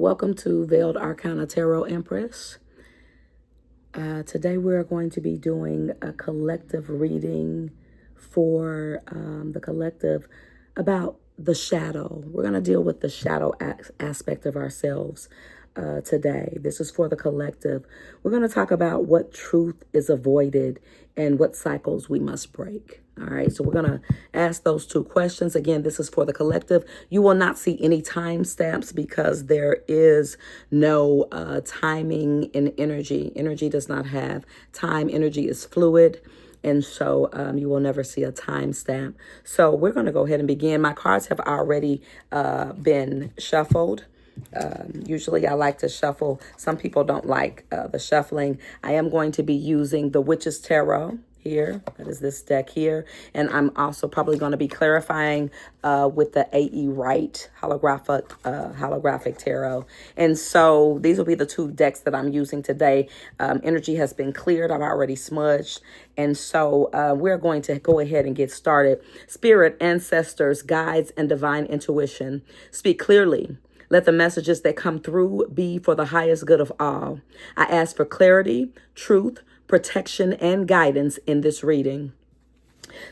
Welcome to Veiled Arcana Tarot Empress. Today we're going to be doing a collective reading for the collective about the shadow. We're going to deal with the shadow aspect of ourselves today. This is for the collective. We're going to talk about what truth is avoided and what cycles we must break. All right, so we're going to ask those two questions. Again, this is for the collective. You will not see any time stamps because there is no timing in energy. Energy does not have time. Energy is fluid. And so you will never see a time stamp. So we're going to go ahead and begin. My cards have already been shuffled. Usually I like to shuffle. Some people don't like the shuffling. I am going to be using the Witch's Tarot here. That is this deck here. And I'm also probably going to be clarifying with the A.E. Wright holographic tarot. And so these will be the two decks that I'm using today. Energy has been cleared. I've already smudged. And so we're going to go ahead and get started. Spirit, ancestors, guides, and divine intuition, speak clearly. Let the messages that come through be for the highest good of all. I ask for clarity, truth, protection, and guidance in this reading.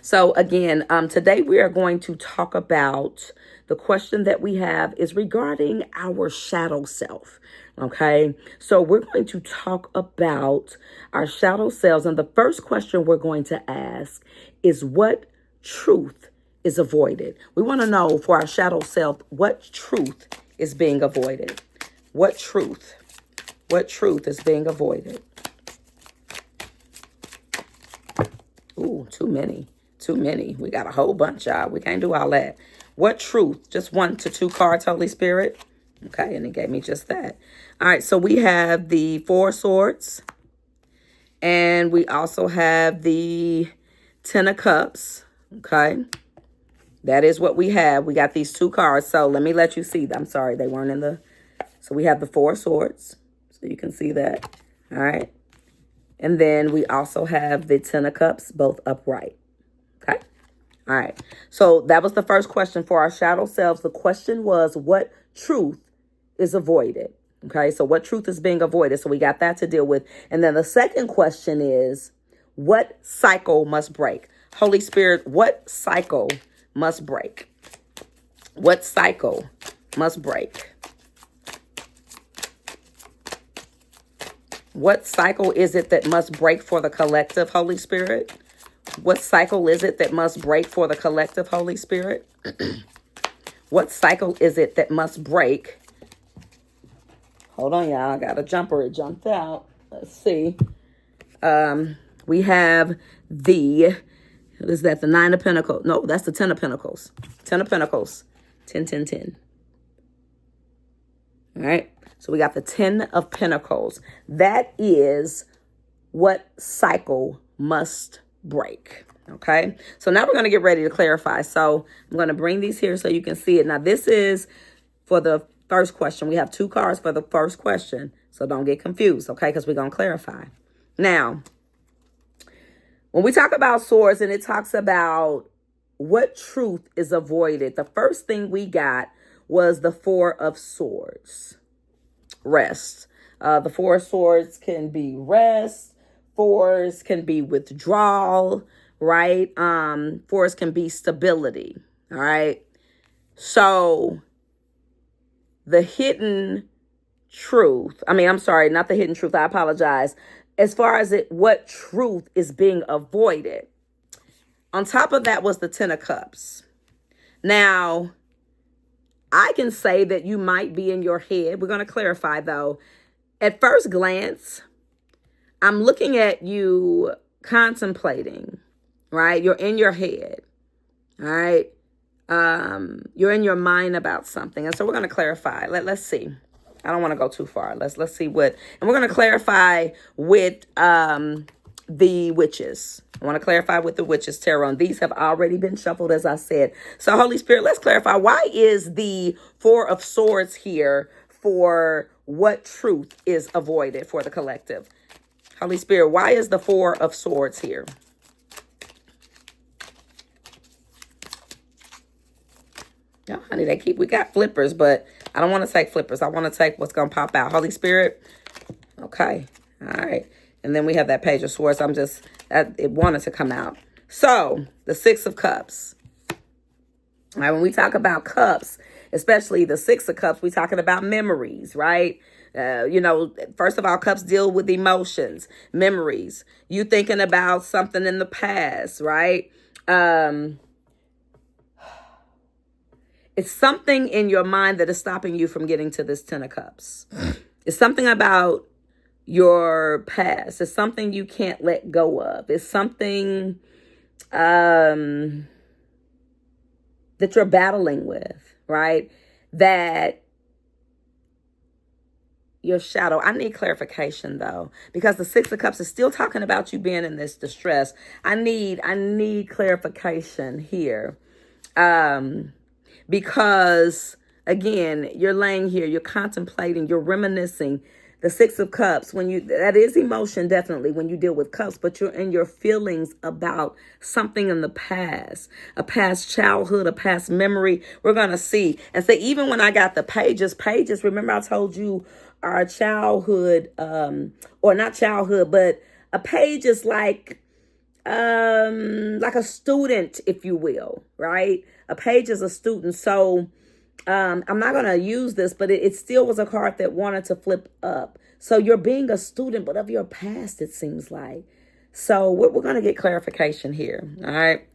So again, today we are going to talk about the question that we have is regarding our shadow self. Okay, so we're going to talk about our shadow selves. And the first question we're going to ask is what truth is avoided? We want to know for our shadow self, what truth is being avoided? What truth is being avoided? Ooh, too many. We got a whole bunch, y'all. We can't do all that. What truth? Just 1 to 2 cards, Holy Spirit. Okay, and it gave me just that. All right, so we have the 4 Swords. And we also have the 10 of Cups. Okay. That is what we have. We got these 2 cards. So let me let you see. I'm sorry, they weren't in the... So we have the 4 Swords. So you can see that. All right. And then we also have the 10 of Cups, both upright. Okay. All right. So that was the first question for our shadow selves. The question was, what truth is avoided? Okay. So what truth is being avoided? So we got that to deal with. And then the second question is, what cycle must break? Holy Spirit, what cycle must break? What cycle must break? What cycle is it that must break for the collective, Holy Spirit? What cycle is it that must break for the collective, Holy Spirit? What cycle is it that must break? Hold on, y'all. I got a jumper. It jumped out. Let's see. We have the... What is that? The 9 of Pentacles. No, that's the 10 of Pentacles. 10 of Pentacles. 10, 10, 10. All right. So we got the 10 of Pentacles. That is what cycle must break. Okay. So now we're going to get ready to clarify. So I'm going to bring these here so you can see it. Now this is for the first question. We have 2 cards for the first question. So don't get confused. Okay. Because we're going to clarify. Now, when we talk about swords and it talks about what truth is avoided, the first thing we got was the 4 of Swords. Rest. The 4 of Swords can be rest. 4s can be withdrawal, right? 4s can be stability, all right? So the hidden truth, I'm sorry, not the hidden truth. I apologize. As far as what truth is being avoided. On top of that was the 10 of Cups. Now, I can say that you might be in your head. We're going to clarify, though. At first glance, I'm looking at you contemplating, right? You're in your head, all right? You're in your mind about something. And so we're going to clarify. Let's see. I don't want to go too far. Let's see what, and we're going to clarify with the witches. I want to clarify with the Witch's Tarot. And these have already been shuffled, as I said. So Holy Spirit, let's clarify. Why is the 4 of Swords here for what truth is avoided for the collective? Holy Spirit, why is the 4 of Swords here? Oh, honey, we got flippers, but I don't want to take flippers. I want to take what's going to pop out. Holy Spirit. Okay. All right. And then we have that Page of Swords. It wanted to come out. So, the Six of Cups. All right, when we talk about cups, especially the Six of Cups, we're talking about memories, right? First of all, cups deal with emotions, memories. You thinking about something in the past, right? It's something in your mind that is stopping you from getting to this Ten of Cups. It's something about your past. It's something you can't let go of. It's something that you're battling with, right? That your shadow. I need clarification though, because the Six of Cups is still talking about you being in this distress. I need clarification here. Because again, you're laying here, you're contemplating, you're reminiscing. The Six of Cups, that is emotion, definitely, when you deal with cups, but you're in your feelings about something in the past, a past childhood, a past memory. We're going to see. And so even when I got the pages, remember I told you our childhood, or not childhood, but a page is like a student, if you will, right? A page is a student. So I'm not going to use this, but it still was a card that wanted to flip up. So you're being a student, but of your past, it seems like. So we're going to get clarification here. All right.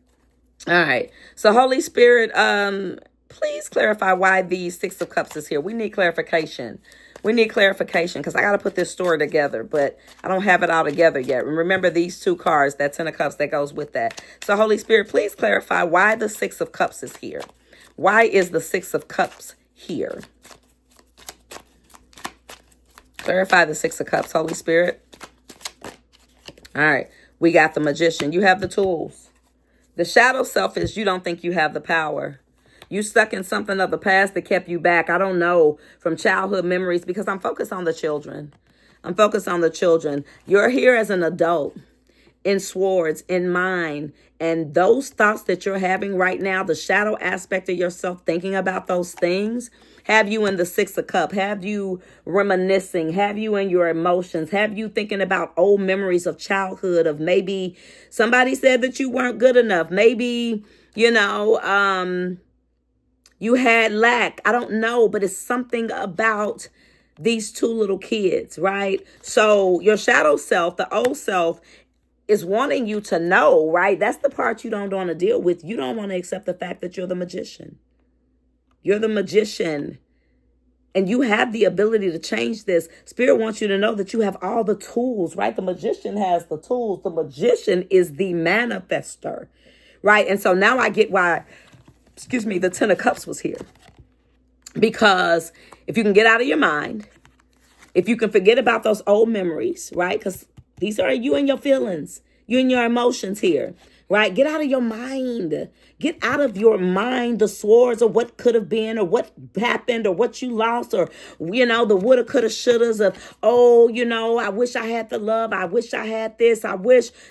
All right. So Holy Spirit, please clarify why the Six of Cups is here. We need clarification. Because I got to put this story together, but I don't have it all together yet. Remember these two cards, that Ten of Cups that goes with that. So Holy Spirit, please clarify why the Six of Cups is here. Why is the Six of Cups here? Clarify the Six of Cups, Holy Spirit. All right. We got the Magician. You have the tools. The shadow self is you don't think you have the power. You stuck in something of the past that kept you back. I don't know, from childhood memories, because I'm focused on the children. You're here as an adult in swords, in mind. And those thoughts that you're having right now, the shadow aspect of yourself thinking about those things, have you in the Six of Cups, have you reminiscing, have you in your emotions, have you thinking about old memories of childhood, of maybe somebody said that you weren't good enough. Maybe, you had lack. I don't know, but it's something about these two little kids, right? So your shadow self, the old self, is wanting you to know, right? That's the part you don't want to deal with. You don't want to accept the fact that you're the magician. You're the magician. And you have the ability to change this. Spirit wants you to know that you have all the tools, right? The magician has the tools. The magician is the manifester, right? And so now I get why, the Ten of Cups was here. Because if you can get out of your mind, if you can forget about those old memories, right? Because these are you and your feelings, you and your emotions here, right? Get out of your mind. Get out of your mind the swords of what could have been or what happened or what you lost or, the woulda, coulda, shouldas of, I wish I had the love. I wish I had this.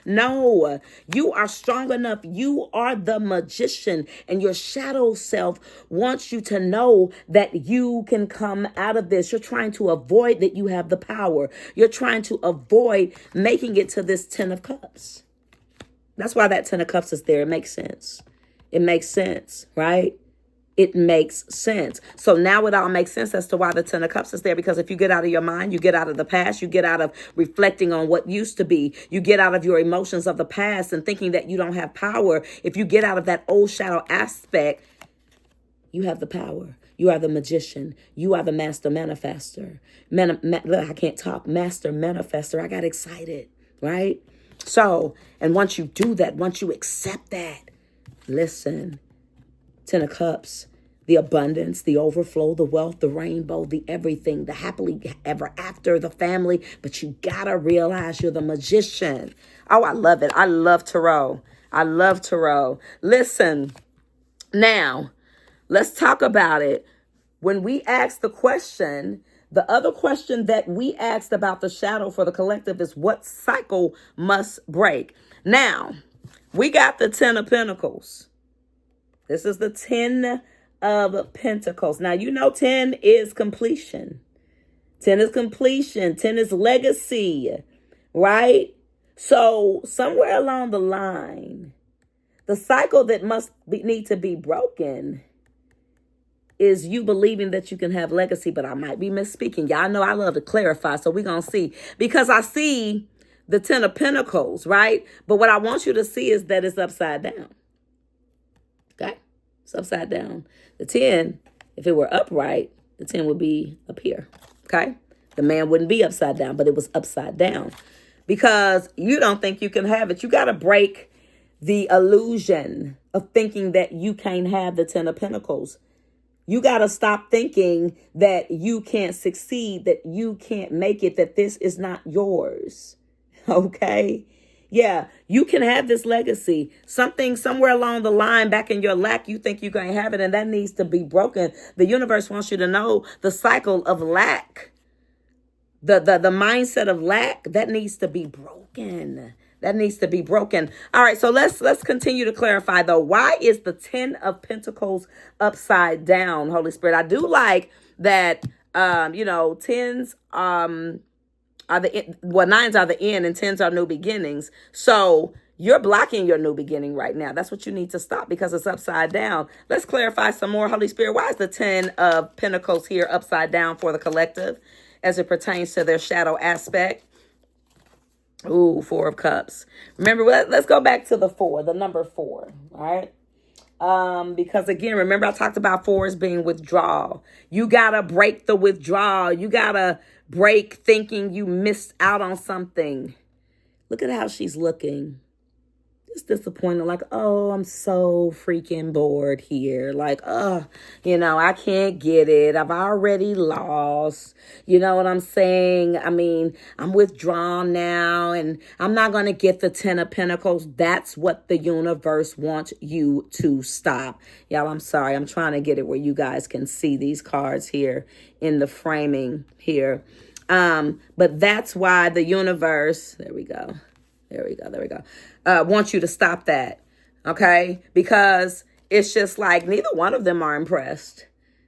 No, you are strong enough. You are the magician, and your shadow self wants you to know that you can come out of this. You're trying to avoid that you have the power. You're trying to avoid making it to this Ten of Cups. That's why that Ten of Cups is there. It makes sense. It makes sense, right? It makes sense. So now it all makes sense as to why the Ten of Cups is there. Because if you get out of your mind, you get out of the past, you get out of reflecting on what used to be, you get out of your emotions of the past and thinking that you don't have power. If you get out of that old shadow aspect, you have the power. You are the magician. You are the master manifester. I can't talk. Master manifester. I got excited, right? So, and once you do that, once you accept that, listen, Ten of Cups, the abundance, the overflow, the wealth, the rainbow, the everything, the happily ever after, the family. But you gotta realize you're the magician. Oh, I love it. I love tarot. Listen, now, let's talk about it. When we ask the question, the other question that we asked about the shadow for the collective is what cycle must break? Now, we got the Ten of Pentacles. This is the Ten of Pentacles. Now, you know 10 is completion. 10 is completion. 10 is legacy, right? So somewhere along the line, the cycle that need to be broken is you believing that you can have legacy, but I might be misspeaking. Y'all know I love to clarify, so we're going to see. Because I see the 10 of Pentacles, right? But what I want you to see is that it's upside down. Okay? It's upside down. The 10, if it were upright, the 10 would be up here. Okay? The man wouldn't be upside down, but it was upside down. Because you don't think you can have it. You got to break the illusion of thinking that you can't have the 10 of Pentacles. You got to stop thinking that you can't succeed, that you can't make it, that this is not yours. Okay? Yeah, you can have this legacy. Something somewhere along the line back in your lack, you think you can't have it, and that needs to be broken. The universe wants you to know the cycle of lack. The mindset of lack, that needs to be broken. That needs to be broken. All right, so let's continue to clarify, though. Why is the 10 of Pentacles upside down, Holy Spirit? I do like that, 10s nines are the end and 10s are new beginnings. So you're blocking your new beginning right now. That's what you need to stop because it's upside down. Let's clarify some more, Holy Spirit. Why is the 10 of Pentacles here upside down for the collective as it pertains to their shadow aspect? Ooh, 4 of Cups. Remember, let's go back to the number 4, all right? Because again, remember I talked about 4s being withdrawal. You got to break the withdrawal. You got to break thinking you missed out on something. Look at how she's looking. Just disappointed, like, oh, I'm so freaking bored here. Like, I can't get it. I've already lost. You know what I'm saying? I mean, I'm withdrawn now and I'm not going to get the 10 of Pentacles. That's what the universe wants you to stop. Y'all, I'm sorry. I'm trying to get it where you guys can see these cards here in the framing here. But that's why the universe, there we go. Want you to stop that. Okay? Because it's just like neither one of them are impressed.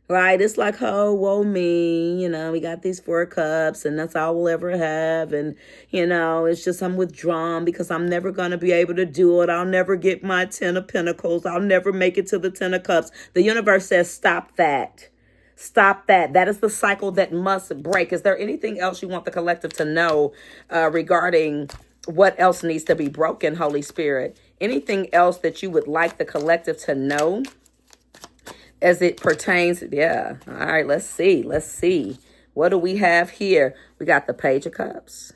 Right? It's like, oh, woe me. We got these 4 cups and that's all we'll ever have. And, it's just I'm withdrawn because I'm never going to be able to do it. I'll never get my 10 of Pentacles. I'll never make it to the 10 of Cups. The universe says, stop that. Stop that. That is the cycle that must break. Is there anything else you want the collective to know regarding what else needs to be broken, Holy Spirit? Anything else that you would like the collective to know as it pertains? Yeah. All right, let's see. What do we have here? We got the Page of Cups.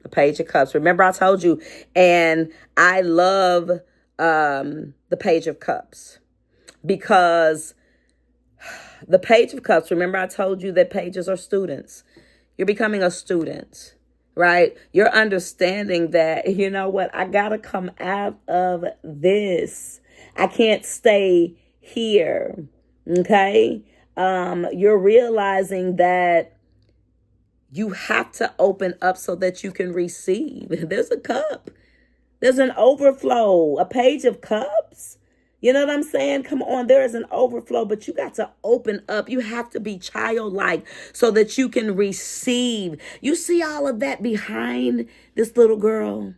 The Page of Cups. Remember I told you, and I love the Page of Cups because the Page of Cups, remember I told you that pages are students. You're becoming a student. Right? You're understanding that, you know what? I got to come out of this. I can't stay here. Okay? You're realizing that you have to open up so that you can receive. There's a cup. There's an overflow. A Page of Cups. You know what I'm saying? Come on, there is an overflow, but you got to open up. You have to be childlike so that you can receive. You see all of that behind this little girl?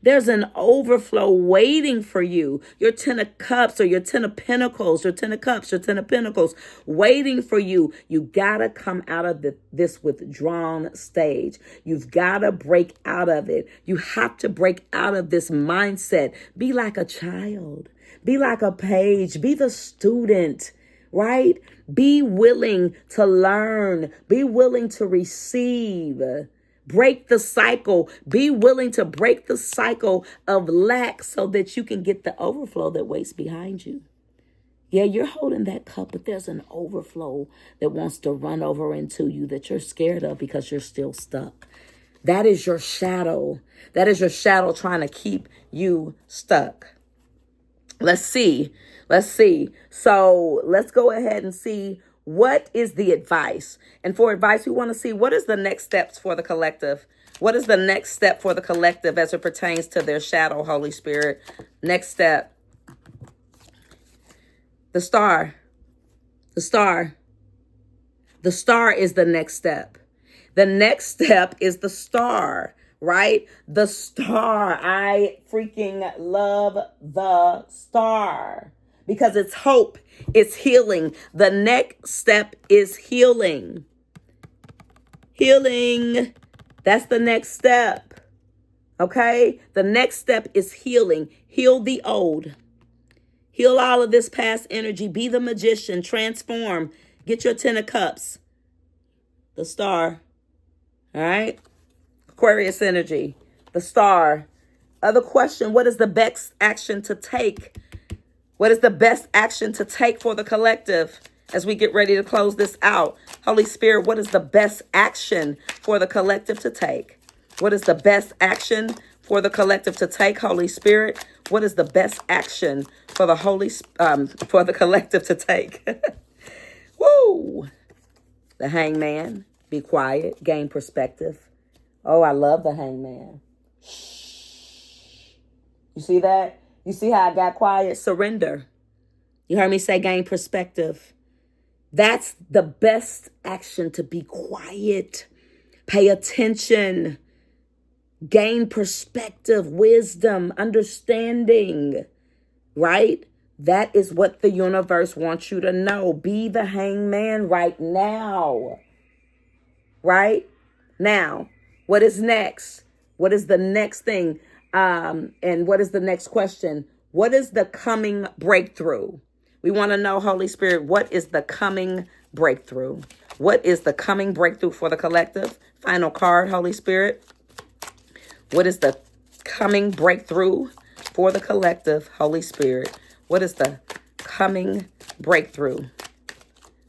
There's an overflow waiting for you. Your 10 of Cups or your 10 of Pentacles, your 10 of Cups, your 10 of Pentacles waiting for you. You got to come out of this withdrawn stage. You've got to break out of it. You have to break out of this mindset. Be like a child. Be like a page. Be the student, right? Be willing to learn. Be willing to receive. Break the cycle. Be willing to break the cycle of lack so that you can get the overflow that waits behind you. Yeah, you're holding that cup, but there's an overflow that wants to run over into you that you're scared of because you're still stuck. That is your shadow. That is your shadow trying to keep you stuck. Let's see. So let's go ahead and see what is the advice. And for advice, we want to see what is the next steps for the collective. What is the next step for the collective as it pertains to their shadow, Holy Spirit? Next step. The Star. The star. The star is the next step. The next step is the star, right? The star. I freaking love the star because it's hope, it's healing. The next step is healing. Healing. That's the next step. Okay? The next step is healing. Heal the old. Heal all of this past energy. Be the magician. Transform. Get your 10 of cups. The star. All right? Aquarius energy. The star. Other question, what is the best action to take? What is the best action to take for the collective as we get ready to close this out? Holy Spirit, what is the best action for the collective to take? What is the best action for the collective to take? Holy Spirit, what is the best action for the for the collective to take? Woo! The hangman. Be quiet. Gain perspective. Oh, I love the hangman. Shh. You see that? You see how I got quiet? Surrender. You heard me say gain perspective. That's the best action, to be quiet. Pay attention. Gain perspective, wisdom, understanding, right? That is what the universe wants you to know. Be the hangman right now. Right? Now, what is next? What is the next thing? And what is the next question? What is the coming breakthrough? We want to know, Holy Spirit, what is the coming breakthrough? What is the coming breakthrough for the collective? Final card, Holy Spirit. What is the coming breakthrough for the collective, Holy Spirit? What is the coming breakthrough?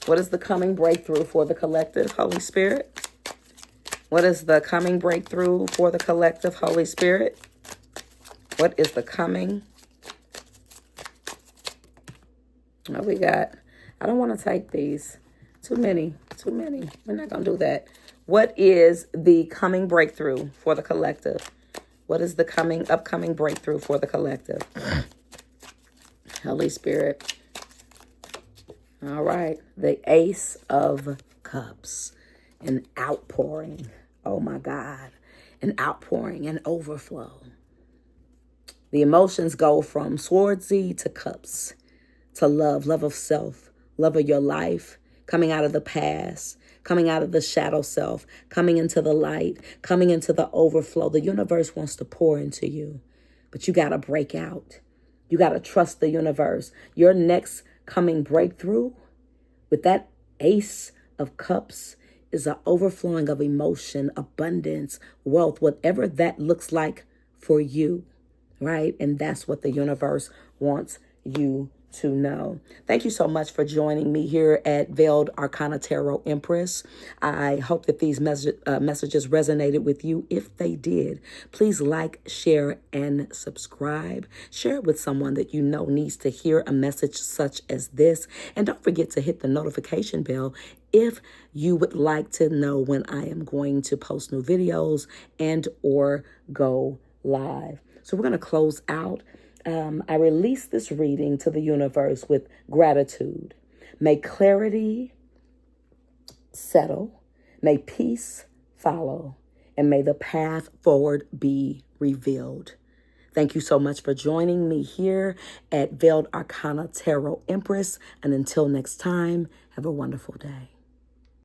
What is the coming breakthrough for the collective, Holy Spirit? What is the coming breakthrough for the collective, Holy Spirit? What is the coming? What we got? I don't want to take these. Too many. We're not going to do that. What is the coming breakthrough for the collective? What is the upcoming breakthrough for the collective? Holy Spirit. All right. The Ace of Cups. An outpouring. Oh my God. An outpouring, an overflow. The emotions go from swordsy to cups, to love of self, love of your life, coming out of the past, coming out of the shadow self, coming into the light, coming into the overflow. The universe wants to pour into you, but you got to break out. You got to trust the universe. Your next coming breakthrough with that Ace of Cups is an overflowing of emotion, abundance, wealth, whatever that looks like for you, right? And that's what the universe wants you to know. Thank you so much for joining me here at Veiled Arcana Tarot Empress. I hope that these messages resonated with you. If they did, please like, share, and subscribe. Share it with someone that you know needs to hear a message such as this. And don't forget to hit the notification bell if you would like to know when I am going to post new videos and or go live. So we're going to close out. I release this reading to the universe with gratitude. May clarity settle, may peace follow, and may the path forward be revealed. Thank you so much for joining me here at Veiled Arcana Tarot Empress. And until next time, have a wonderful day.